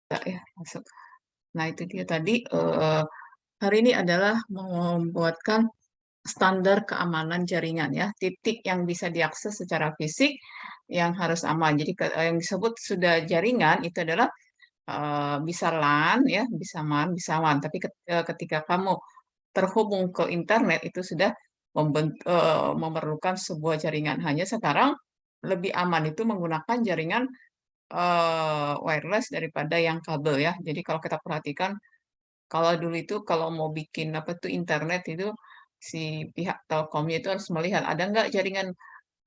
Ya, masuk. Nah, itu dia tadi, hari ini adalah membuatkan standar keamanan jaringan ya, titik yang bisa diakses secara fisik yang harus aman. Jadi yang disebut sudah jaringan itu adalah bisa LAN ya, bisa MAN, bisa WAN. Tapi ketika kamu terhubung ke internet itu sudah memerlukan sebuah jaringan. Hanya sekarang lebih aman itu menggunakan jaringan wireless daripada yang kabel ya. Jadi kalau kita perhatikan, kalau dulu itu kalau mau bikin apa tuh internet itu si pihak Telkomnya itu harus melihat ada nggak jaringan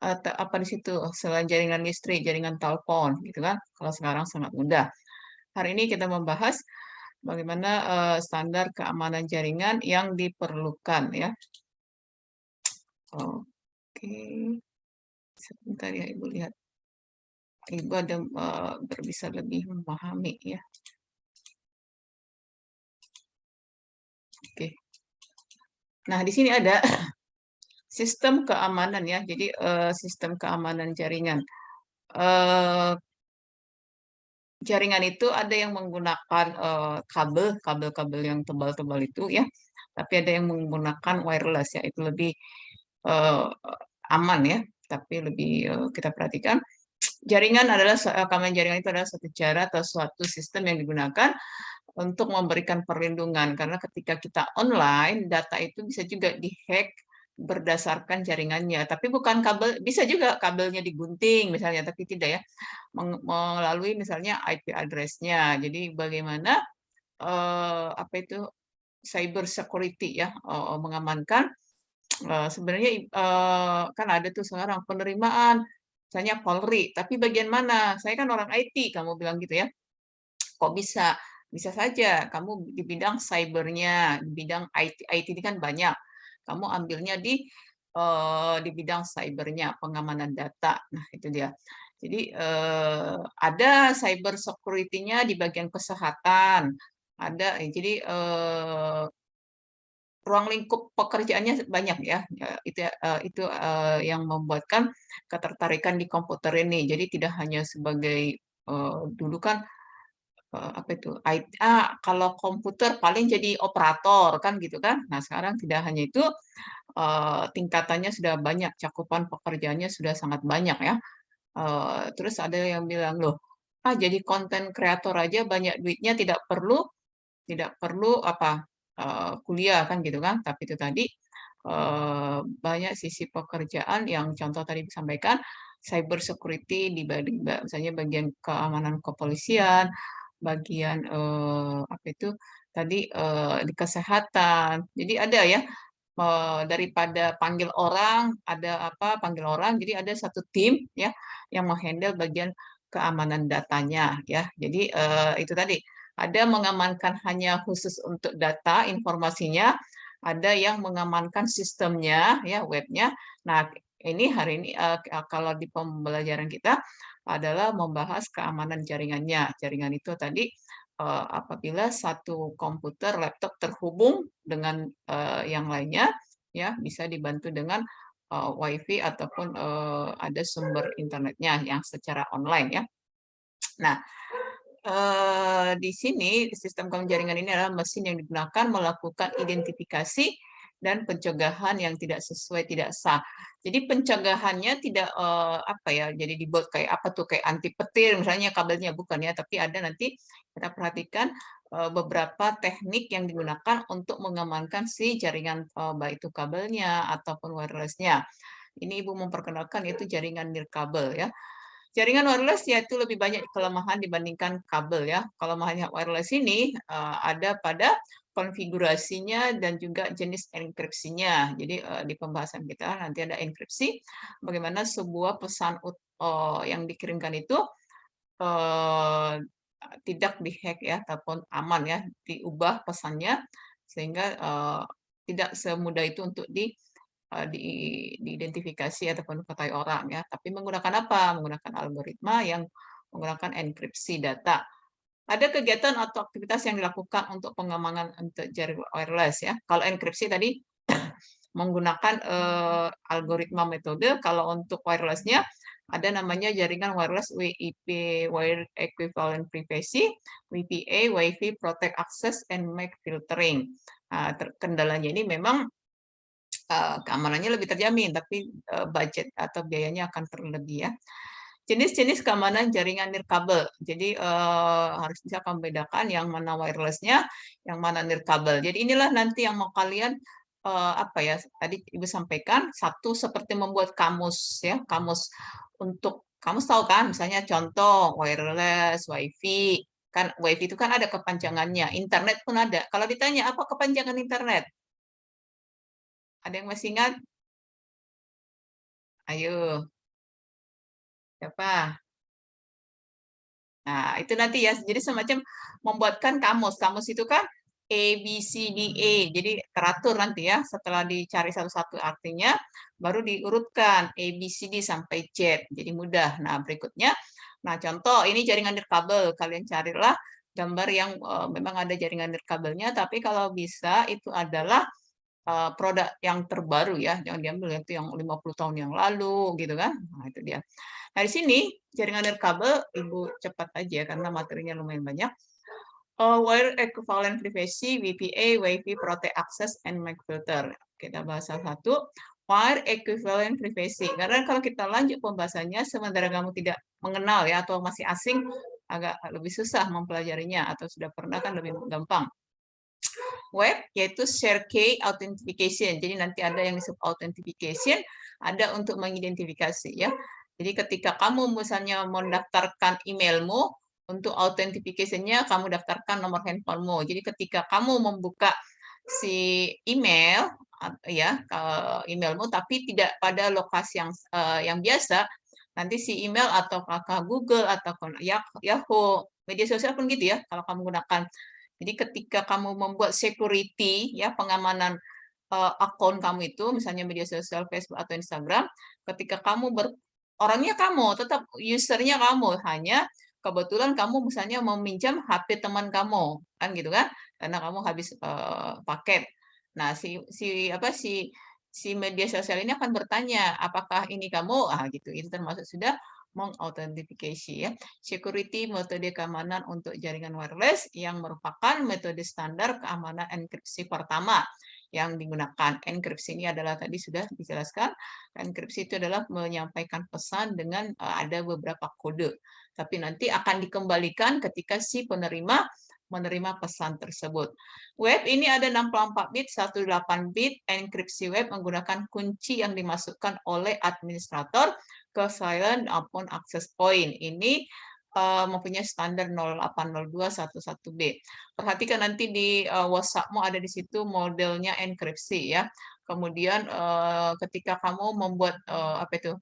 apa di situ selain jaringan listrik, jaringan telepon gitu kan. Kalau sekarang sangat mudah. Hari ini kita membahas bagaimana standar keamanan jaringan yang diperlukan ya. Oke, sebentar ya Ibu lihat. Ibu ada bisa lebih memahami ya. Oke. Nah, di sini ada sistem keamanan ya. Jadi sistem keamanan jaringan. Eh, Jaringan itu ada yang menggunakan kabel-kabel yang tebal-tebal itu ya. Tapi ada yang menggunakan wireless ya. Itu lebih eh, aman ya. Tapi lebih kita perhatikan jaringan adalah keamanan jaringan itu adalah suatu cara atau suatu sistem yang digunakan untuk memberikan perlindungan karena ketika kita online data itu bisa juga dihack berdasarkan jaringannya tapi bukan kabel bisa juga kabelnya digunting misalnya tapi tidak ya melalui misalnya IP address-nya jadi bagaimana apa itu cyber security ya mengamankan sebenarnya kan ada tuh sekarang penerimaan misalnya Polri tapi bagian mana saya kan orang IT kamu bilang gitu ya kok bisa? Bisa saja kamu di bidang cybernya, di bidang IT. IT ini kan banyak. Kamu ambilnya di bidang cybernya, pengamanan data. Nah, itu dia. Jadi ada cyber security-nya di bagian kesehatan. Ada, jadi ruang lingkup pekerjaannya banyak ya. Itu yang membuatkan ketertarikan di komputer ini. Jadi tidak hanya sebagai dulu kan apa itu, kalau komputer paling jadi operator kan gitu kan. Nah, sekarang tidak hanya itu, tingkatannya sudah banyak, cakupan pekerjaannya sudah sangat banyak ya. Terus ada yang bilang, "Loh, jadi konten kreator aja banyak duitnya tidak perlu apa, kuliah," kan gitu kan. Tapi itu tadi, banyak sisi pekerjaan yang contoh tadi disampaikan, cyber security misalnya bagian keamanan kepolisian, bagian, apa itu tadi, di kesehatan. Jadi ada ya, daripada panggil orang, panggil orang, jadi ada satu tim ya, yang bagian keamanan datanya ya. Jadi, itu tadi, ada mengamankan hanya khusus untuk data, informasinya, ada yang mengamankan sistemnya ya, webnya. Nah, ini hari ini, kalau di pembelajaran kita adalah membahas keamanan jaringannya. Jaringan itu tadi, apabila satu komputer, laptop terhubung dengan, yang lainnya, ya bisa dibantu dengan, WiFi ataupun, ada sumber internetnya yang secara online ya. Nah, di sini sistem jaringan ini adalah mesin yang digunakan melakukan identifikasi dan pencegahan yang tidak sesuai, tidak sah. Jadi pencegahannya tidak apa ya, jadi dibuat kayak apa tuh kayak anti petir misalnya kabelnya bukan ya, tapi ada nanti kita perhatikan beberapa teknik yang digunakan untuk mengamankan si jaringan baik itu kabelnya ataupun wirelessnya. Ini Ibu memperkenalkan yaitu jaringan nirkabel ya. Jaringan wireless yaitu lebih banyak kelemahan dibandingkan kabel ya. Kelemahannya wireless ini ada pada konfigurasinya dan juga jenis enkripsinya. Jadi di pembahasan kita nanti ada enkripsi, bagaimana sebuah pesan yang dikirimkan itu eh, tidak dihack ya, ataupun aman ya, diubah pesannya sehingga tidak semudah itu untuk diidentifikasi ataupun diketahui orang ya. Tapi menggunakan apa? Menggunakan algoritma yang menggunakan enkripsi data. Ada kegiatan atau aktivitas yang dilakukan untuk pengamanan untuk jaring wireless ya. Kalau enkripsi tadi menggunakan algoritma metode, kalau untuk wirelessnya Ada namanya jaringan wireless WIP, Wire Equivalent Privacy, WPA, Wi-Fi Protect Access and Make Filtering. Nah, kendalanya ini memang keamanannya lebih terjamin, tapi budget atau biayanya akan terlebih ya. Jenis-jenis keamanan jaringan nirkabel. Jadi harus bisa membedakan yang mana wirelessnya, yang mana nirkabel. Jadi inilah nanti yang mau kalian apa ya? Tadi Ibu sampaikan satu seperti membuat kamus ya, kamus untuk kamus tahu kan? Misalnya contoh wireless, WiFi. Kan WiFi itu kan ada kepanjangannya, internet pun ada. Kalau ditanya apa kepanjangan internet? Ada yang masih ingat? Ayo, siapa? Nah, itu nanti ya. Jadi semacam membuatkan kamus. Kamus itu kan A, B, C, D, E. Jadi teratur nanti ya. Setelah dicari satu-satu artinya, baru diurutkan A, B, C, D sampai Z. Jadi mudah. Nah, berikutnya. Nah, contoh ini jaringan nirkabel. Kalian carilah gambar yang memang ada jaringan nirkabelnya. Tapi kalau bisa itu adalah produk yang terbaru ya. Jangan diambil itu yang 50 tahun yang lalu gitu kan. Nah, itu dia. Nah, di sini jaringan nirkabel, Ibu cepat aja karena materinya lumayan banyak. Wire Equivalent Privacy, WPA, Wi-Fi Protect Access, and Make Filter. Kita bahas satu. Wire Equivalent Privacy. Karena kalau kita lanjut pembahasannya, sementara kamu tidak mengenal ya atau masih asing, agak lebih susah mempelajarinya atau sudah pernah kan lebih gampang. Web yaitu share key authentication. Jadi nanti ada yang disebut authentication, ada untuk mengidentifikasi ya. Jadi ketika kamu misalnya mendaftarkan emailmu, untuk authentication-nya kamu daftarkan nomor handphonemu. Jadi ketika kamu membuka si email ya emailmu tapi tidak pada lokasi yang biasa, nanti si email atau kakak Google atau Yahoo, media sosial pun gitu ya kalau kamu gunakan. Jadi ketika kamu membuat security ya pengamanan akun kamu itu misalnya media sosial Facebook atau Instagram, ketika kamu orangnya kamu, tetap usernya kamu, hanya kebetulan kamu misalnya meminjam HP teman kamu, kan gitu kan? Karena kamu habis paket. Nah, si media sosial ini akan bertanya, apakah ini kamu? Ah, gitu. Itu termasuk sudah mengautentifikasi ya. Security metode keamanan untuk jaringan wireless yang merupakan metode standar keamanan enkripsi pertama yang digunakan. Enkripsi ini adalah tadi sudah dijelaskan. Enkripsi itu adalah menyampaikan pesan dengan ada beberapa kode. Tapi nanti akan dikembalikan ketika si penerima menerima pesan tersebut. Web ini ada 64 bit, 18 bit. Enkripsi web menggunakan kunci yang dimasukkan oleh administrator ke silent maupun access point. Ini mempunyai standar 080211B. Perhatikan nanti di WhatsApp-mu ada di situ modelnya enkripsi ya. Kemudian ketika kamu membuat apa itu?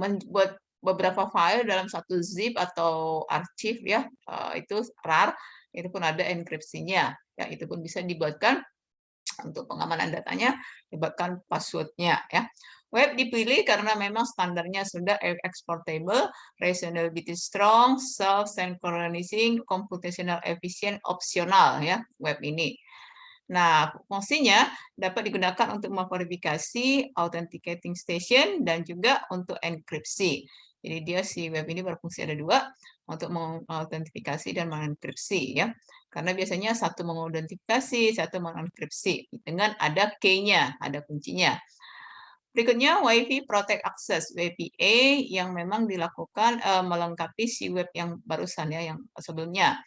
Membuat beberapa file dalam satu zip atau arsip ya, itu RAR, itu pun ada enkripsinya. Ya, itu pun bisa dibuatkan untuk pengamanan datanya, dibuatkan password-nya ya. Web dipilih karena memang standarnya sudah exportable, reasonability strong, self-synchronizing, computational efficient, opsional ya web ini. Nah, fungsinya dapat digunakan untuk memverifikasi authenticating station dan juga untuk enkripsi. Jadi dia si web ini berfungsi ada dua, untuk mengautentifikasi dan mengenkripsi ya. Karena biasanya satu mengidentifikasi, satu mengenkripsi dengan ada key-nya, ada kuncinya. Berikutnya Wi-Fi Protect Access WPA yang memang dilakukan melengkapi si web yang barusan ya yang sebelumnya.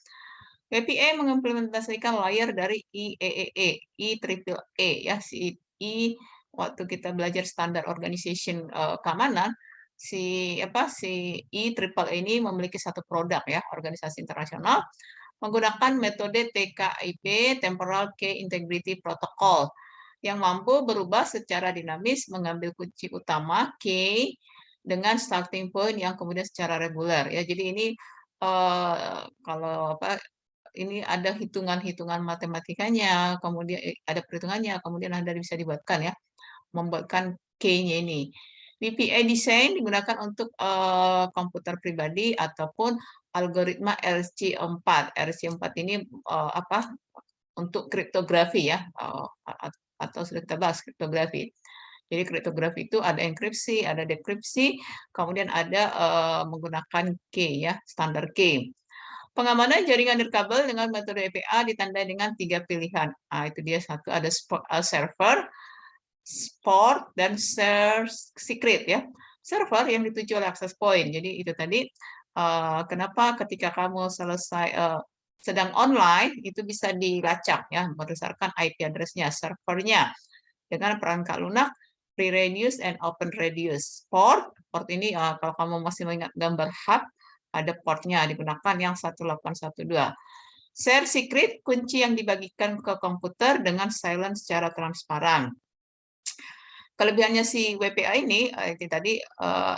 WPA mengimplementasikan layer dari IEEE, IEEE ya si I waktu kita belajar standar organization keamanan si IEEE ini memiliki satu produk ya organisasi internasional menggunakan metode TKIP Temporal Key Integrity Protocol yang mampu berubah secara dinamis mengambil kunci utama key dengan starting point yang kemudian secara reguler ya. Jadi ini kalau ini ada hitungan-hitungan matematikanya, kemudian ada perhitungannya, kemudian ada bisa dibuatkan ya, membuatkan key-nya ini. VPA design digunakan untuk komputer pribadi ataupun algoritma RC4. RC4 ini untuk kriptografi ya, atau sudah kita bahas kriptografi. Jadi kriptografi itu ada enkripsi, ada dekripsi, kemudian ada menggunakan key ya, standar key. Pengamanan jaringan nirkabel dengan metode EPA ditandai dengan 3 pilihan. Nah, itu dia satu ada server, sport, dan share secret ya. Server yang dituju oleh access point. Jadi itu tadi kenapa ketika kamu selesai sedang online itu bisa dilacak ya berdasarkan IP address-nya, servernya dengan perangkat lunak free radius and open radius. Port ini kalau kamu masih mengingat gambar hub ada portnya digunakan yang 1812. Share secret kunci yang dibagikan ke komputer dengan silent secara transparan. Kelebihannya si WPA ini itu tadi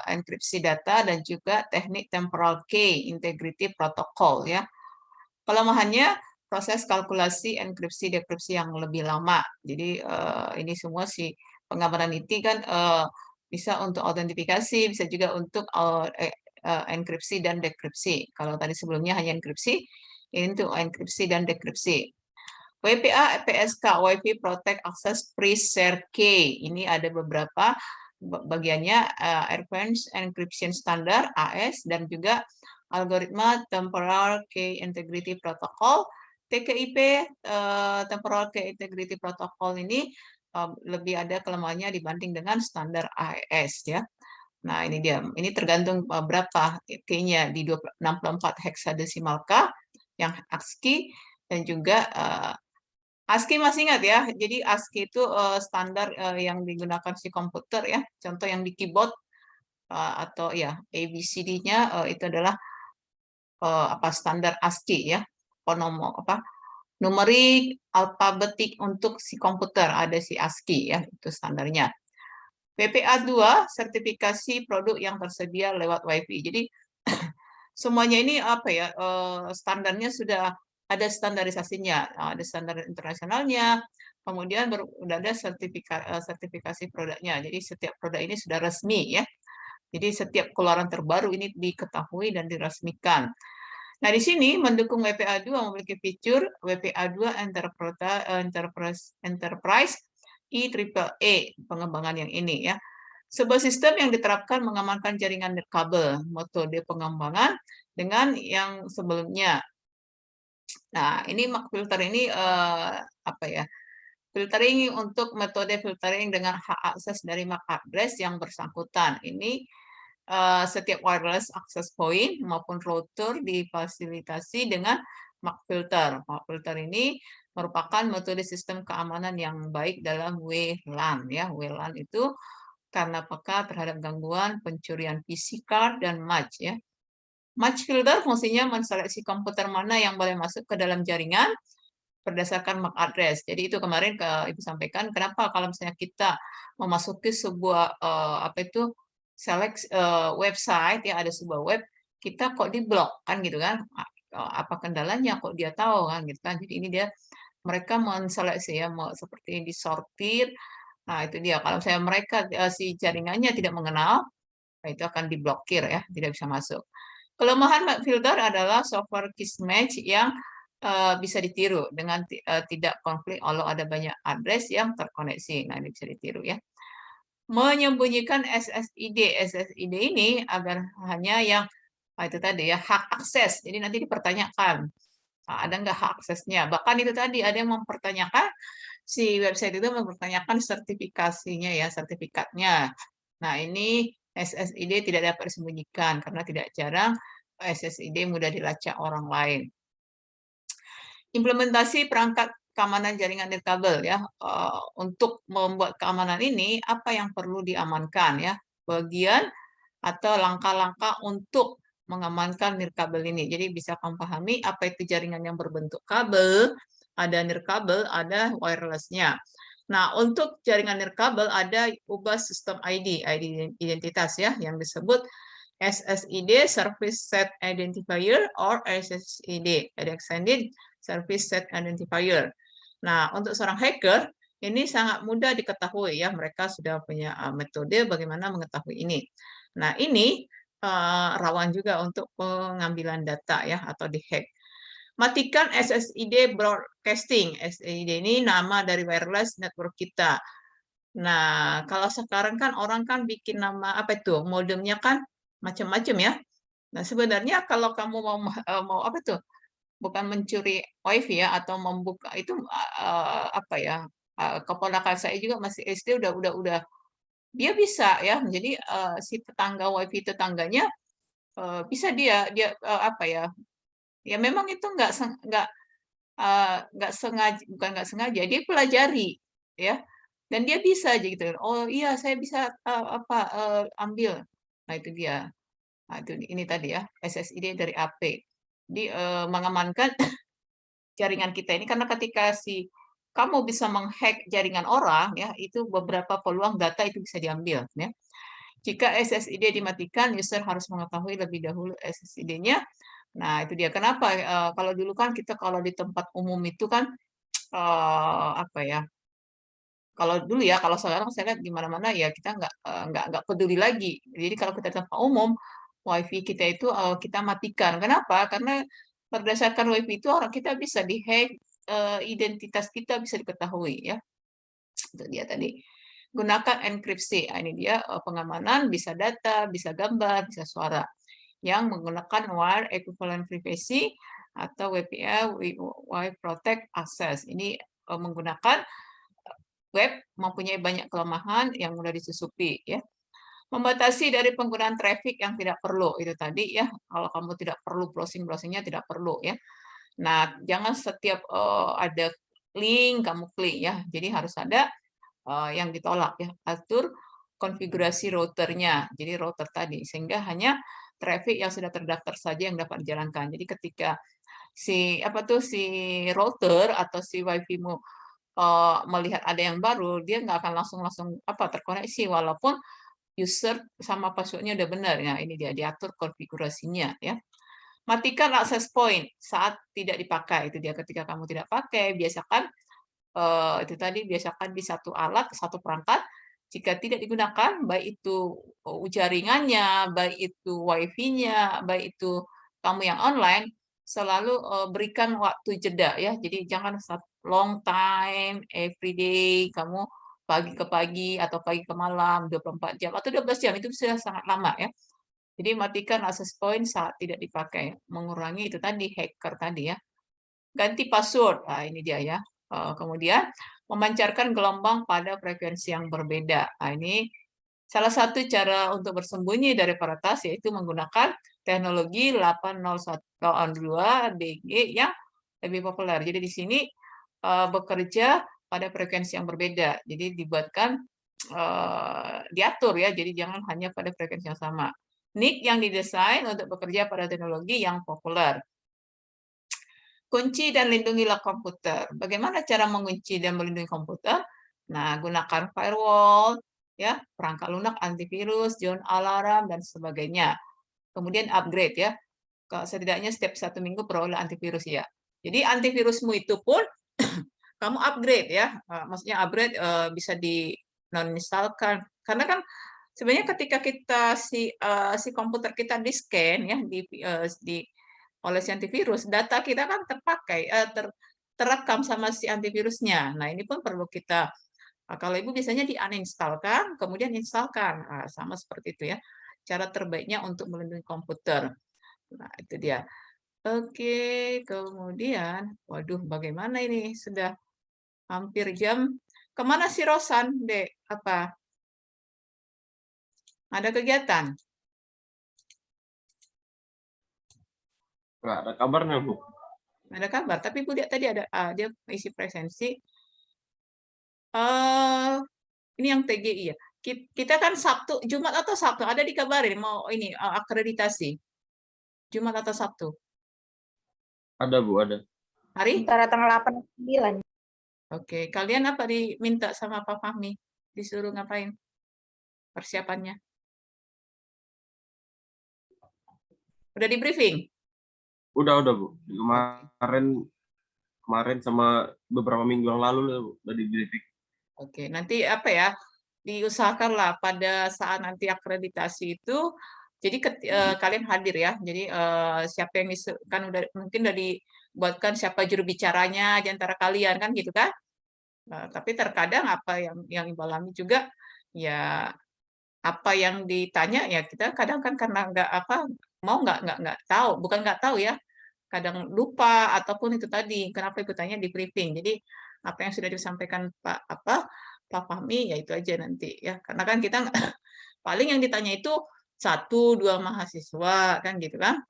enkripsi data dan juga teknik temporal key integrity protocol ya. Kelemahannya proses kalkulasi enkripsi dekripsi yang lebih lama. Jadi ini semua si pengamanan IT kan bisa untuk autentifikasi, bisa juga untuk enkripsi dan dekripsi. Kalau tadi sebelumnya hanya enkripsi, ini untuk enkripsi dan dekripsi. WPA PSK, Wi-Fi Protect Access Pre-Share Key. Ini ada beberapa bagiannya, Advanced Encryption Standard, AES, dan juga algoritma Temporal Key Integrity Protocol. TKIP, Temporal Key Integrity Protocol ini lebih ada kelemahannya dibanding dengan standar AES ya. Nah, ini dia. Ini tergantung berapa key-nya di 64 hexadesimal K yang ASCII dan juga ASCII masih ingat ya, jadi ASCII itu standar yang digunakan si komputer ya. Contoh yang di keyboard atau ya ABCD-nya itu adalah standar ASCII ya, numerik alfabetik untuk si komputer ada si ASCII ya, itu standarnya. WPA 2 sertifikasi produk yang tersedia lewat WiFi. Jadi semuanya ini apa ya standarnya sudah ada standarisasinya, ada standar internasionalnya, kemudian sudah ada sertifikasi produknya. Jadi setiap produk ini sudah resmi ya. Jadi setiap keluaran terbaru ini diketahui dan diresmikan. Nah, di sini mendukung WPA 2 memiliki fitur WPA 2 Enterprise EEE pengembangan yang ini ya. Sebuah sistem yang diterapkan mengamankan jaringan nirkabel, metode pengembangan dengan yang sebelumnya. Nah, ini MAC filter ini apa ya? Filtering untuk metode filtering dengan hak akses dari MAC address yang bersangkutan. Ini setiap wireless access point maupun router difasilitasi dengan MAC filter. MAC filter ini merupakan metode sistem keamanan yang baik dalam WLAN ya. WLAN itu karena peka terhadap gangguan pencurian PC card dan match ya. Match filter fungsinya menseleksi komputer mana yang boleh masuk ke dalam jaringan berdasarkan MAC address. Jadi itu kemarin Ibu sampaikan kenapa kalau misalnya kita memasuki sebuah apa itu select website ya ada sebuah web kita kok diblok kan gitu kan. Apa kendalanya kok dia tahu kan gitu kan. Jadi ini dia mereka menseleksi ya seperti disortir. Nah, itu dia kalau misalnya mereka si jaringannya tidak mengenal, nah itu akan diblokir ya, tidak bisa masuk. Kelemahan MAC filter adalah software mismatch yang bisa ditiru dengan tidak konflik kalau ada banyak address yang terkoneksi. Nah, ini bisa ditiru ya. Menyembunyikan SSID. SSID ini agar hanya yang itu tadi ya hak akses. Jadi nanti dipertanyakan ada nggak hak aksesnya. Bahkan itu tadi ada yang mempertanyakan si website itu mempertanyakan sertifikasinya ya, sertifikatnya. Nah, ini SSID tidak dapat disembunyikan karena tidak jarang SSID mudah dilacak orang lain. Implementasi perangkat keamanan jaringan nirkabel ya. Untuk membuat keamanan ini apa yang perlu diamankan ya? Bagian atau langkah-langkah untuk mengamankan nirkabel ini. Jadi bisa kamu pahami apa itu jaringan yang berbentuk kabel, ada nirkabel, ada wirelessnya. Nah, untuk jaringan nirkabel ada ubah sistem ID identitas ya, yang disebut SSID, Service Set Identifier, or SSID, Extended Service Set Identifier. Nah, untuk seorang hacker, ini sangat mudah diketahui ya, mereka sudah punya metode bagaimana mengetahui ini. Nah, ini rawan juga untuk pengambilan data ya atau dihack. Matikan SSID broadcasting. SSID ini nama dari wireless network kita. Nah, kalau sekarang kan orang kan bikin nama apa itu modemnya kan macam-macam ya. Nah, sebenarnya kalau kamu mau apa tuh? Bukan mencuri WiFi ya atau membuka itu apa ya? Keponakan saya juga masih SD udah dia bisa ya. Jadi si tetangga WiFi tetangganya bisa dia dia apa ya? Ya memang itu nggak sengaja, bukan nggak sengaja, dia pelajari ya, dan dia bisa aja gitu. Oh iya, saya bisa apa ambil. Nah itu dia. Nah, itu ini tadi ya SSID dari AP. Jadi mengamankan jaringan kita ini karena ketika si kamu bisa menghack jaringan orang ya itu beberapa peluang data itu bisa diambil ya. Jika SSID dimatikan, user harus mengetahui lebih dahulu SSID-nya. Nah, itu dia kenapa kalau dulu kan kita kalau di tempat umum itu kan apa ya, kalau dulu ya, kalau sekarang saya lihat di mana-mana ya kita nggak peduli lagi. Jadi kalau kita di tempat umum, WiFi kita itu kita matikan. Kenapa? Karena berdasarkan WiFi itu orang kita bisa dihack, identitas kita bisa diketahui ya. Itu dia tadi. Gunakan enkripsi. Nah, ini dia pengamanan, bisa data, bisa gambar, bisa suara yang menggunakan Wire Equivalent Privacy atau WPA, Wire Protect Access. Ini menggunakan web mempunyai banyak kelemahan yang mudah disusupi ya. Membatasi dari penggunaan traffic yang tidak perlu itu tadi ya. Kalau kamu tidak perlu browsingnya tidak perlu ya. Nah, jangan setiap ada link kamu klik ya. Jadi harus ada yang ditolak ya. Atur konfigurasi routernya. Jadi router tadi sehingga hanya traffic yang sudah terdaftar saja yang dapat dijalankan. Jadi ketika si apa tuh si router atau si wifi-mu melihat ada yang baru, dia nggak akan langsung langsung apa terkoneksi walaupun user sama passwordnya udah benar. Nah, ini dia diatur konfigurasinya ya. Matikan access point saat tidak dipakai. Itu dia ketika kamu tidak pakai, biasakan itu tadi biasakan di satu alat, satu perangkat. Jika tidak digunakan, baik itu jaringannya, baik itu wifi-nya, baik itu kamu yang online, selalu berikan waktu jeda ya. Jadi jangan long time, every day, kamu pagi ke pagi atau pagi ke malam, 24 jam atau 12 jam, itu sudah sangat lama ya. Jadi matikan access point saat tidak dipakai, mengurangi itu tadi hacker tadi ya. Ganti password, nah ini dia ya. Kemudian memancarkan gelombang pada frekuensi yang berbeda. Nah ini salah satu cara untuk bersembunyi dari peretas yaitu menggunakan teknologi 802 BG yang lebih populer. Jadi di sini bekerja pada frekuensi yang berbeda. Jadi dibuatkan diatur ya. Jadi jangan hanya pada frekuensi yang sama. NIC yang didesain untuk bekerja pada teknologi yang populer. Kunci dan lindungilah komputer. Bagaimana cara mengunci dan melindungi komputer? Nah, gunakan firewall, ya, perangkat lunak, antivirus, John alarm, dan sebagainya. Kemudian upgrade ya. Setidaknya setiap 1 minggu peroleh antivirus ya. Jadi antivirusmu itu pun kamu upgrade ya. Maksudnya upgrade bisa di non instalkan. Karena kan sebenarnya ketika kita si komputer kita di scan ya di oleh si antivirus, data kita kan terpakai terekam sama si antivirusnya. Nah, ini pun perlu kita kalau Ibu biasanya di uninstall kan, kemudian instalkan. Sama seperti itu ya. Cara terbaiknya untuk melindungi komputer. Nah, itu dia. Oke, kemudian, waduh, bagaimana ini? Sudah hampir jam. Kemana si Rosan, Dek? Apa? Ada kegiatan? Nggak ada kabarnya, Bu. Ada kabar. Tapi Bu lihat tadi ada dia isi presensi. Eh, ini yang TGI ya. Kita kan Sabtu, Jumat atau Sabtu ada dikabarin mau ini akreditasi. Jumat atau Sabtu. Ada, Bu, ada. Hari? Antara tanggal 8 dan 9. Oke, kalian apa diminta sama Pak Fahmi? Disuruh ngapain? Persiapannya. Udah di briefing? Udah, Bu. Oke. Kemarin sama beberapa minggu yang lalu udah di briefing. Oke, nanti apa ya? Diusahakanlah pada saat nanti akreditasi itu, jadi kalian hadir ya. Jadi siapa yang kan udah mungkin udah dibuatkan siapa juru bicaranya di antara kalian kan gitu kan? Tapi terkadang apa yang Ibu alami juga, ya apa yang ditanya ya kita kadang kan karena nggak apa, mau nggak tahu, bukan nggak tahu ya, kadang lupa ataupun itu tadi, kenapa Ibu tanya di briefing. Jadi apa yang sudah disampaikan Pak Fahmi, ya itu aja nanti ya. Karena kan kita paling yang ditanya itu satu 2 mahasiswa kan gitu kan.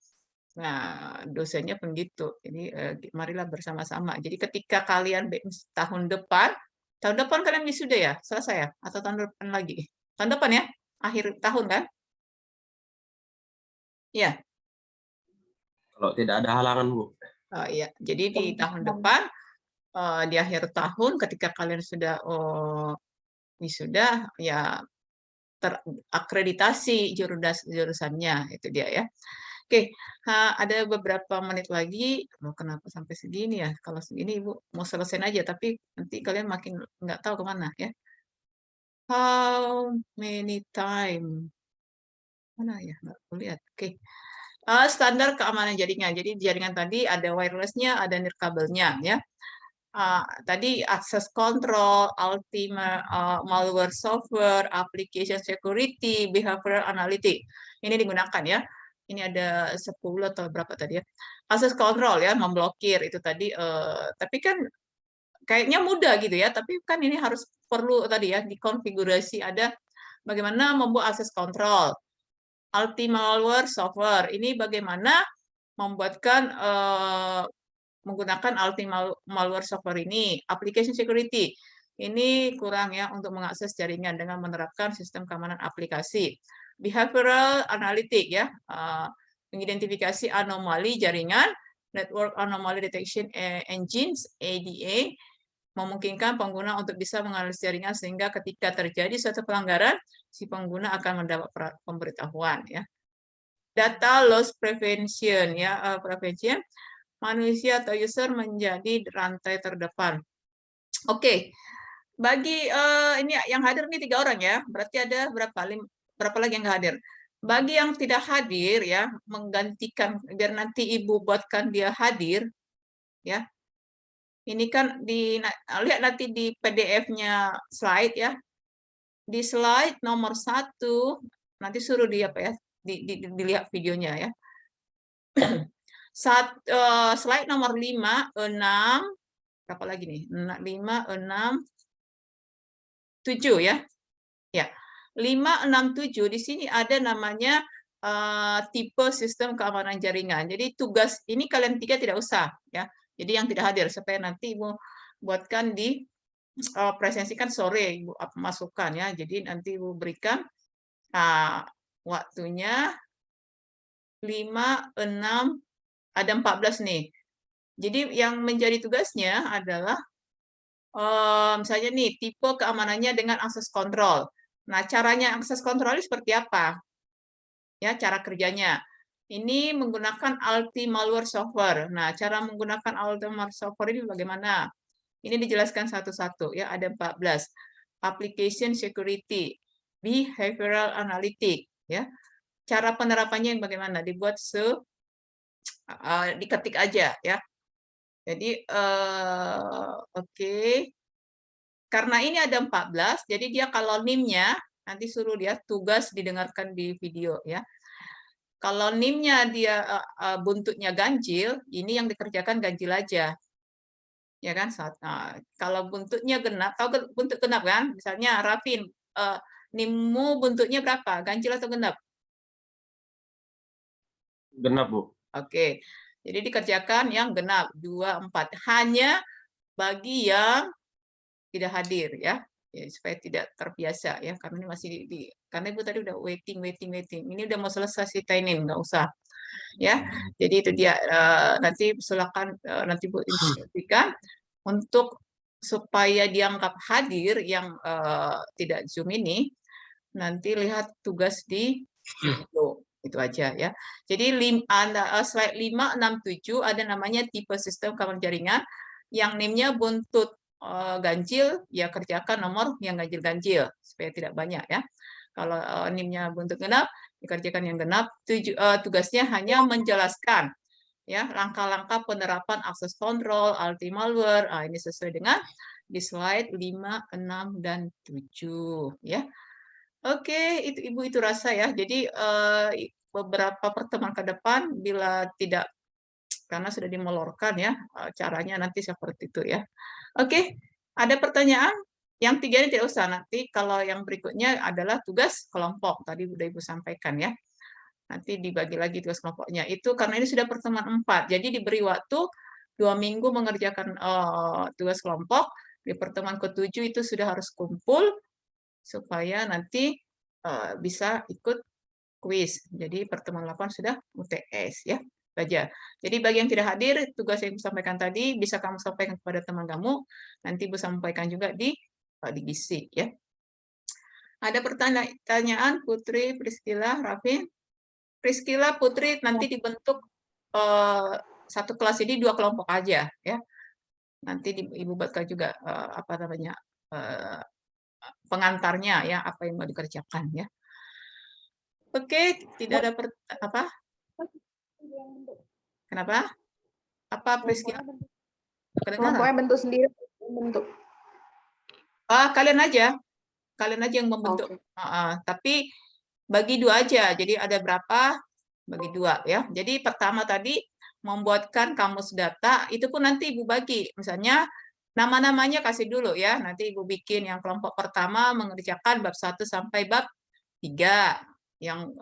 Nah, dosennya pun gitu. Jadi marilah bersama-sama. Jadi ketika kalian tahun depan kalian wisuda ya? Selesai ya? Atau tahun depan lagi? Tahun depan ya? Akhir tahun kan? Iya. Kalau tidak ada halangan, Bu. Oh, iya. Jadi di tahun depan, di akhir tahun ketika kalian sudah wisuda, ya terakreditasi jurusannya, itu dia ya. Oke, ada beberapa menit lagi. Loh, kenapa sampai segini ya? Kalau segini Ibu mau selesai aja, tapi nanti kalian makin nggak tahu kemana ya. How many time? Mana ya? Nggak lihat. Oke. Standar keamanan jaringan. Jadi jaringan tadi ada wirelessnya, ada nirkabelnya ya. Tadi access control, ultimate malware software, application security, behavioral analytics. Ini digunakan ya. Ini ada 10 atau berapa tadi ya. Access control ya, memblokir itu tadi. Tapi kan kayaknya mudah gitu ya. Tapi kan ini harus perlu tadi ya dikonfigurasi ada bagaimana membuat access control. Malware software. Ini bagaimana membuatkan menggunakan malware software ini. Application security. Ini kurang ya untuk mengakses jaringan dengan menerapkan sistem keamanan aplikasi. Behavioral analytic ya, mengidentifikasi anomali jaringan, network anomaly detection engines (ADA), memungkinkan pengguna untuk bisa menganalisis jaringan sehingga ketika terjadi suatu pelanggaran, si pengguna akan mendapat pemberitahuan ya. Data loss prevention ya, prevention manusia atau user menjadi rantai terdepan. Oke, bagi ini yang hadir nih 3 orang ya, berarti ada berapa lagi yang nggak hadir? Bagi yang tidak hadir ya, menggantikan biar nanti Ibu buatkan dia hadir ya. Ini kan lihat nanti di PDF-nya slide ya. Di slide nomor 1 nanti suruh dia apa ya? Dilihat videonya ya. Slide nomor 5, 6, berapa lagi nih? 5, 6, 7 ya. Ya. 5, 6, 7 di sini ada namanya tipe sistem keamanan jaringan. Jadi tugas ini kalian 3 tidak usah ya. Jadi yang tidak hadir supaya nanti Ibu buatkan di presentasikan sore Ibu masukkan ya. Jadi nanti Ibu berikan waktunya 5, 6, ada 14 nih. Jadi yang menjadi tugasnya adalah misalnya nih tipe keamanannya dengan akses kontrol. Nah, caranya akses kontrol ini seperti apa? Ya, cara kerjanya. Ini menggunakan anti-malware software. Nah, cara menggunakan anti-malware software ini bagaimana? Ini dijelaskan satu-satu ya, ada 14. Application security, behavioral analytic ya. Cara penerapannya yang bagaimana? Dibuat diketik aja ya. Jadi oke. Karena ini ada 14, jadi dia kalau NIM-nya nanti suruh dia tugas didengarkan di video ya. Kalau NIM-nya dia buntutnya ganjil, ini yang dikerjakan ganjil aja. Ya kan? Kalau buntutnya genap, tahu buntut genap kan? Misalnya Rafin, NIM-mu buntutnya berapa? Ganjil atau genap? Genap, Bu. Oke. Jadi dikerjakan yang genap 2, 4. Hanya bagi yang tidak hadir ya. Ya, supaya tidak terbiasa ya, karena ini masih karena Ibu tadi udah waiting. Ini udah mau selesai si training, nggak usah ya. Jadi itu dia, nanti silakan nanti Bu instruksikan untuk supaya dianggap hadir yang tidak Zoom ini, nanti lihat tugas di itu aja ya. Jadi slide 5, 6, 7 ada namanya tipe sistem keamanan jaringan yang NIM-nya buntut ganjil, ya kerjakan nomor yang ganjil-ganjil supaya tidak banyak ya. Kalau NIM-nya buntut genap, dikerjakan yang genap. Tugasnya hanya menjelaskan ya langkah-langkah penerapan akses kontrol, anti malware. Ini sesuai dengan di slide 5, 6, dan 7 ya. Oke, itu Ibu itu rasa ya. Jadi beberapa pertemuan ke depan bila tidak karena sudah dimolorkan ya, caranya nanti seperti itu ya. Oke, ada pertanyaan? Yang 3 ini tidak usah, nanti kalau yang berikutnya adalah tugas kelompok, tadi sudah Ibu sampaikan ya. Nanti dibagi lagi tugas kelompoknya. Itu karena ini sudah pertemuan 4, jadi diberi waktu 2 minggu mengerjakan tugas kelompok, di pertemuan ke-7 itu sudah harus kumpul, supaya nanti bisa ikut kuis. Jadi pertemuan 8 sudah UTS ya. Saja. Jadi bagi yang tidak hadir, tugas yang Ibu sampaikan tadi bisa kamu sampaikan kepada teman kamu, nanti Ibu sampaikan juga di divisi ya. Ada pertanyaan Putri, Priscila, Raffi? Priscila, Putri nanti dibentuk satu kelas ini 2 kelompok aja ya. Nanti Ibu buatkan juga apa namanya pengantarnya ya, apa yang mau dikerjakan ya. Oke, tidak ada apa? Kenapa? Apa Priscila? Kelompoknya bentuk sendiri, bentuk. Kalian aja yang membentuk. Okay. Tapi bagi 2 aja. Jadi ada berapa? Bagi 2 ya. Jadi pertama tadi membuatkan kamus data, itu pun nanti Ibu bagi. Misalnya nama-namanya kasih dulu ya. Nanti Ibu bikin yang kelompok pertama mengerjakan bab 1 sampai bab 3. Yang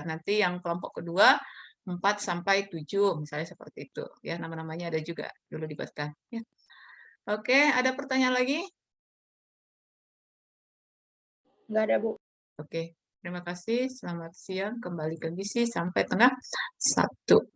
nanti yang kelompok kedua 4 sampai 7 misalnya seperti itu. Ya, nama-namanya ada juga dulu dibuatkan ya. Oke, ada pertanyaan lagi? Nggak ada, Bu. Oke, terima kasih. Selamat siang. Kembali ke visi sampai tengah 1.